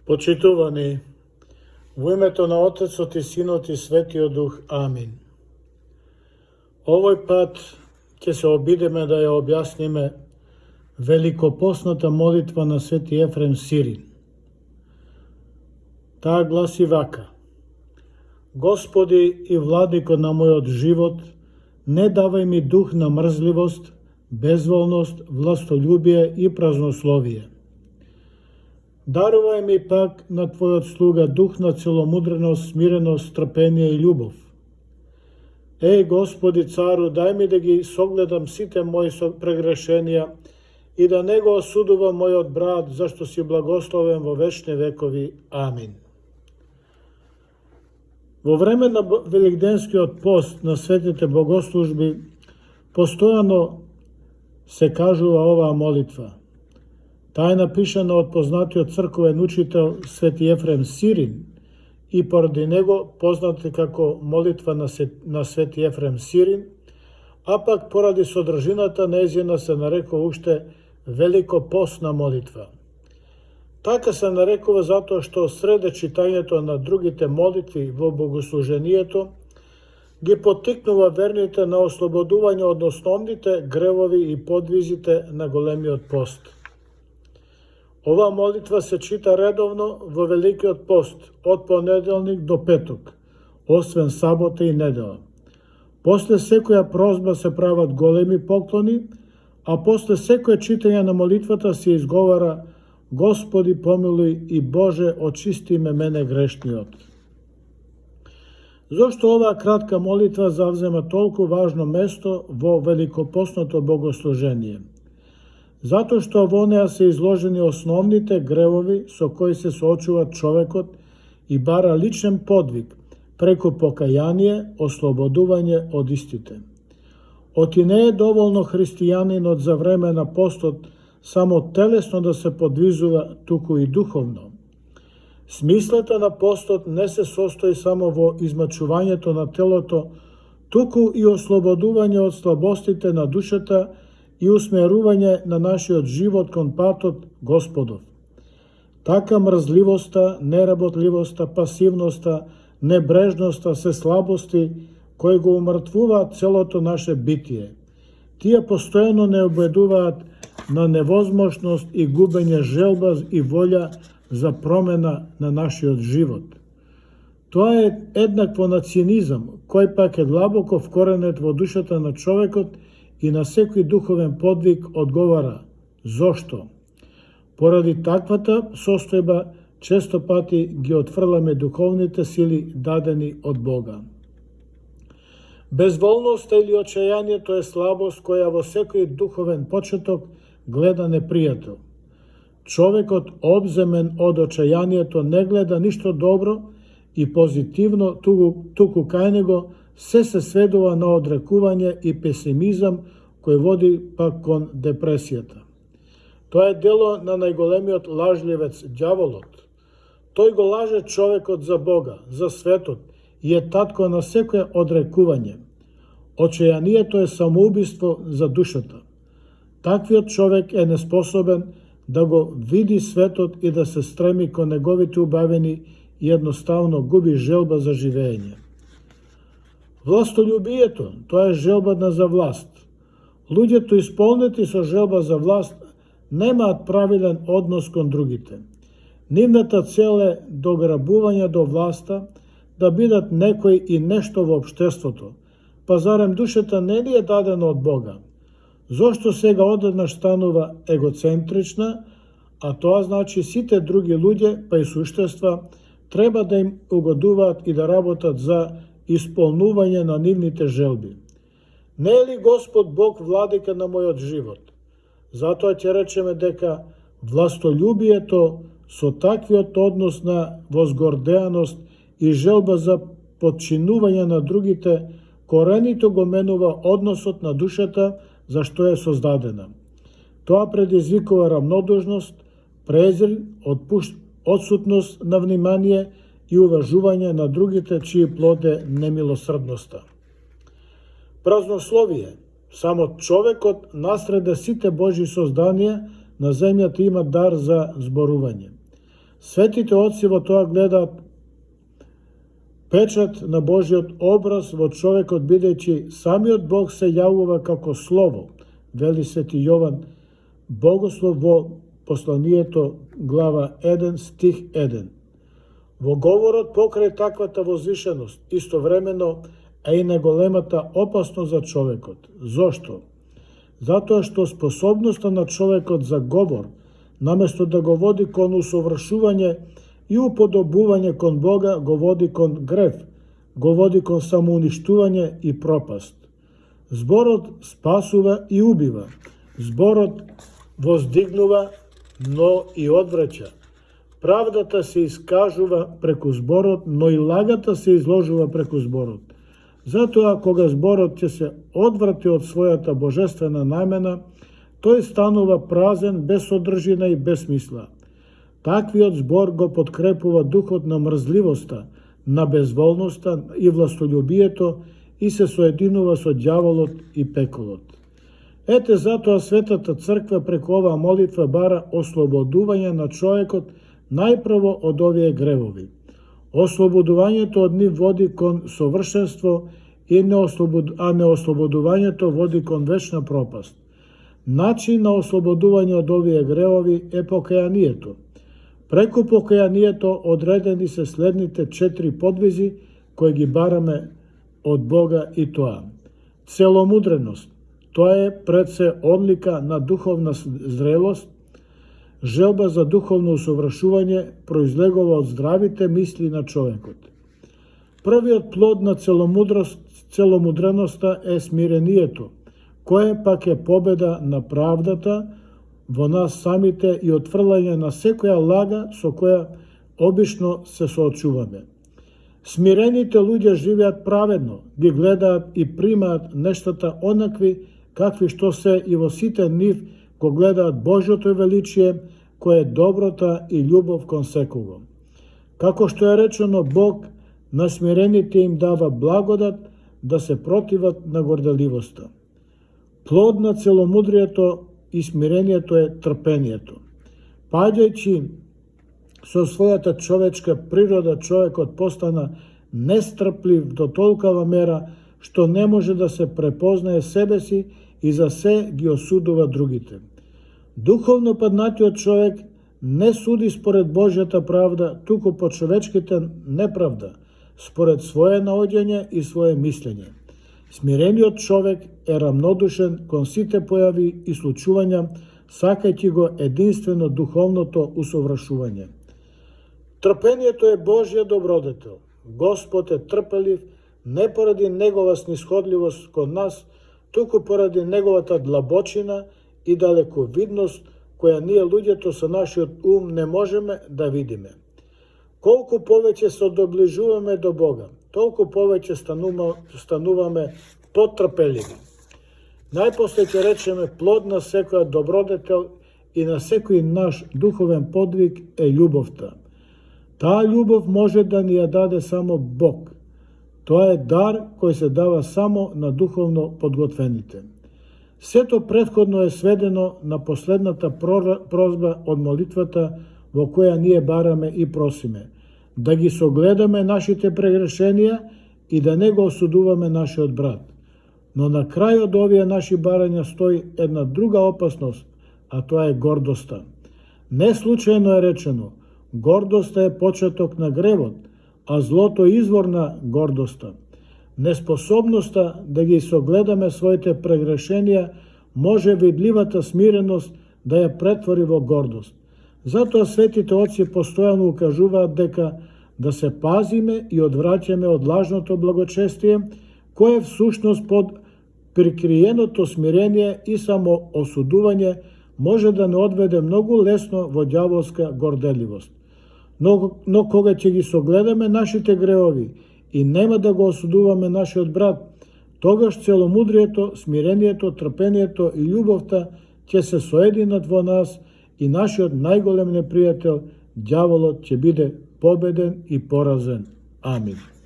Почитувани, во името на Отецот и Синот и Светиот Дух. Амин. Овој пат ќе се обидеме да ја објасниме великопосната молитва на Свети Ефрем Сирин. Таа гласи вака: Господи и владико на мојот живот, не давај ми дух на мрзливост, безволност, властолюбие и празнословие. Дарувај ми пак на Твојот слуга дух на целомудреност, смиреност, трпение и љубов. Господи цару, дај ми да ги согледам сите мои прегрешенија и да не го осудувам мојот брат, зашто си благословен во вечни векови. Амин. Во време на Великденскиот пост на светите богослужби постојано се кажува оваа молитва. Таа е напишана од познатиот црковен учител Свети Ефрем Сирин и поради него позната како молитва на Свети Ефрем Сирин, а пак поради содржината нејзина се нарекува уште великопостна молитва. Така се нарекува затоа што среде читањето на другите молитви во богослужението ги поттикнува верните на ослободување од основните гревови и подвизите на големиот пост. Оваа молитва се чита редовно во Великиот пост, од понеделник до петок, освен сабота и недела. После секоја прозба се прават големи поклони, а после секој читање на молитвата се изговара: Господи помилуј и Боже очисти ме мене грешниот. Зошто оваа кратка молитва завзема толку важно место во великопостното богослужение? Затоа што во неа се изложени основните гревови со кои се соочува човекот и бара личен подвиг преку покаяние, ослободување од истите. Оти не е доволно христијанинот за време на постот само телесно да се подвизува, туку и духовно. Смислата на постот не се состои само во измачувањето на телото, туку и ослободување од слабостите на душата и усмерување на нашиот живот кон патот Господов. Така мрзливоста, неработливоста, пасивноста, небрежноста се слабости кои го умртвуваат целото наше битие. Тие постојано не убедуваат на невозможност и губење желба и волја за промена на нашиот живот. Тоа е еднакво на цинизам, кој пак е длабоко вкоренет во душата на човекот и на секој духовен подвиг одговара: зошто? Поради таквата состојба често пати ги отфрламе духовните сили дадени од Бога. Безволноста или очајанието е слабост која во секој духовен почеток гледа непријател. Човекот обземен од очајанието не гледа ништо добро и позитивно, туку кај него се сведува на одрекување и песимизам кој води пак кон депресијата. Тоа е дело на најголемиот лажливец, ѓаволот. Тој го лаже човекот за Бога, за светот и е татко на секое одрекување. Очајанието е самоубиство за душата. Таквиот човек е неспособен да го види светот и да се стреми кон неговите убавени и едноставно губи желба за живење. Властолюбието, тоа е желба за власт. Луѓето исполнети со желба за власт немаат правилен однос кон другите. Нивната цел е дограбување до власта, да бидат некој и нешто во општеството. Па зарем душата не ли е дадена од Бога? Зошто сега одеднаш станува егоцентрична, а тоа значи сите други луѓе, па и суштества, треба да им угодуваат и да работат за исполнување на нивните желби. Не е ли Господ Бог владика на мојот живот? Затоа ќе речеме дека властолюбието со таквиот однос на возгордеаност и желба за подчинување на другите коренито го менува односот на душата за што е создадена. Тоа предизвикува рамнодушност, презир, отсутност на внимание и уважување на другите чии плод е немилосрдноста. Празнословие. Само човекот насреде сите Божји созданија на земјата има дар за зборување. Светите отци во тоа гледаат печат на Божиот образ во човекот, бидејќи самиот Бог се јавува како Слово, вели Свети Јован Богослов во посланието глава 1 стих 1. Во говорот покрај таквата возвишеност, истовремено е и наголемата опасност за човекот. Зошто? Затоа што способноста на човекот за говор, наместо да го води кон усовршување и уподобување кон Бога, го води кон грев, го води кон самоуништување и пропаст. Зборот спасува и убива. Зборот воздигнува, но и одвраќа. Правдата се искажува преку зборот, но и лагата се изложува преку зборот. Затоа, кога зборот ќе се одврати од својата божествена намена, тој станува празен, без содржина и без смисла. Таквиот збор го подкрепува духот на мрзливоста, на безволноста и властолюбието и се соединува со ѓаволот и пеколот. Ете затоа Светата Црква преку оваа молитва бара ослободување на човекот најпрво од овие гревови. Ослободувањето од нив води кон совршенство, а неослободувањето води кон вечна пропаст. Начин на ослободување од овие гревови е покајанието. Преку покајанието одредени се следните 4 подвизи кои ги бараме од Бога и тоа. Целомудреност. Тоа е пред се одлика на духовна зрелост. Желба за духовно усовршување произлегува од здравите мисли на човекот. Првиот плод на целомудреноста е смирението, кое пак е победа на правдата во нас самите и отфрлање на секоја лага со која обично се соочуваме. Смирените луѓе живеат праведно, ги гледаат и примаат нештата онакви какви што се и во сите нив го гледаат Божјото величие, кое е доброта и љубов кон секого. Како што е речено, Бог на смирените им дава благодат да се противат на горделивоста. Плод на целомудрието и смирението е трпението. Паѓајќи со својата човечка природа, човекот постана нестрплив до толкова мера што не може да се препознае себе си и за се ги осудува другите. Духовно паднатиот човек не суди според Божјата правда, туку по човечките неправда, според своје наоѓање и своје мислење. Смирениот човек е рамнодушен кон сите појави и случувања, сакајќи го единствено духовното усовршување. Трпението е Божја добродетел. Господ е трпелив не поради негова снисходливост кон нас, туку поради неговата длабочина и далековидност, која ние луѓето со нашиот ум не можеме да видиме. Колку повеќе се доближуваме до Бога, толку повеќе стануваме потрпеливи. Најпосле ќе речеме плод на секоја добродетел и на секој наш духовен подвиг е љубовта. Таа љубов може да ни ја даде само Бог. Тоа е дар кој се дава само на духовно подготвените. Сето претходно е сведено на последната прозба од молитвата во која ние бараме и просиме, да ги согледаме нашите прегрешенија и да не го осудуваме нашиот брат. Но на крај од овие наши барања стои една друга опасност, а тоа е гордоста. Не случајно е речено, гордоста е почеток на гревот, а злото е извор на гордоста. Неспособноста да ги согледаме своите прегрешенија може видливата смиреност да ја претвори во гордост. Затоа светите отци постојано укажуваат дека да се пазиме и одвраќаме од лажното благочестие, кое всушност под прикриеното смирение и само осудување може да не одведе многу лесно во ѓаволска горделивост. Но кога ќе ги согледаме нашите греови и нема да го осудуваме нашиот брат, тогаш целомудрието, смирението, трпението и љубовта ќе се соединат во нас и нашиот најголем непријател, ѓаволот, ќе биде победен и поразен. Амин.